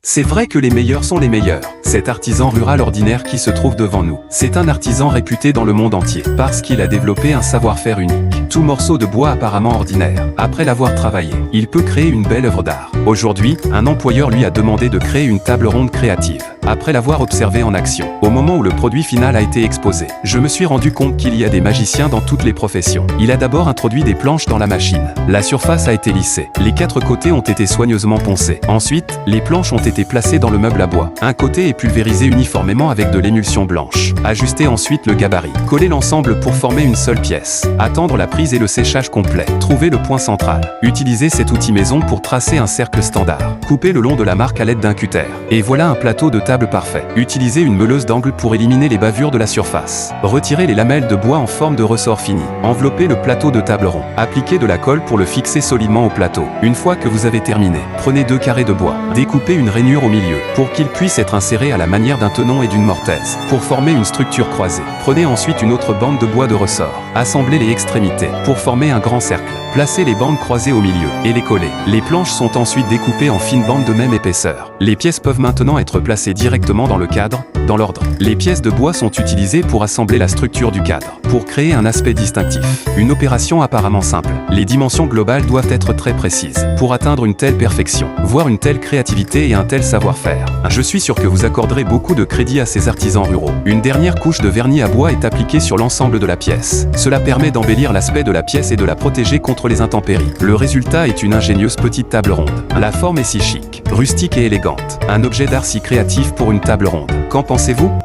C'est vrai que les meilleurs sont les meilleurs. Cet artisan rural ordinaire qui se trouve devant nous, c'est un artisan réputé dans le monde entier, parce qu'il a développé un savoir-faire unique. Tout morceau de bois apparemment ordinaire, après l'avoir travaillé, il peut créer une belle œuvre d'art. Aujourd'hui, un employeur lui a demandé de créer une table ronde créative, après l'avoir observé en action. Au moment où le produit final a été exposé, je me suis rendu compte qu'il y a des magiciens dans toutes les professions. Il a d'abord introduit des planches dans la machine. La surface a été lissée. Les 4 côtés ont été soigneusement poncés. Ensuite, les planches ont été placées dans le meuble à bois. Un côté est pulvérisé uniformément avec de l'émulsion blanche. Ajustez ensuite le gabarit. Collez l'ensemble pour former une seule pièce. Attendre la prise et le séchage complet. Trouvez le point central. Utilisez cet outil maison pour tracer un cercle standard. Coupez le long de la marque à l'aide d'un cutter. Et voilà un plateau de table parfait. Utilisez une meuleuse d'angle pour éliminer les bavures de la surface. Retirez les lamelles de bois en forme de ressort fini. Enveloppez le plateau de table rond. Appliquez de la colle pour le fixer solidement au plateau. Une fois que vous avez terminé, prenez 2 carrés de bois. Découpez une rainure au milieu, pour qu'il puisse être inséré à la manière d'un tenon et d'une mortaise, pour former une structure croisée. Prenez ensuite une autre bande de bois de ressort. Assemblez les extrémités, pour former un grand cercle. Placez les bandes croisées au milieu, et les collez. Les planches sont ensuite découpées en fines bandes de même épaisseur. Les pièces peuvent maintenant être placées directement dans le cadre, dans l'ordre. Les pièces de bois sont utilisées pour assembler la structure du cadre, pour créer un aspect distinctif. Une opération apparemment simple. Les dimensions globales doivent être très précises, pour atteindre une telle perfection, voire une telle créativité et un tel savoir-faire. Je suis sûr que vous accorderez beaucoup de crédit à ces artisans ruraux. Une dernière couche de vernis à bois est appliquée sur l'ensemble de la pièce. Cela permet d'embellir l'aspect de la pièce et de la protéger contre les intempéries. Le résultat est une ingénieuse petite table ronde. La forme est si chic, rustique et élégante. Un objet d'art si créatif pour une table ronde. Qu'en pensez-vous ?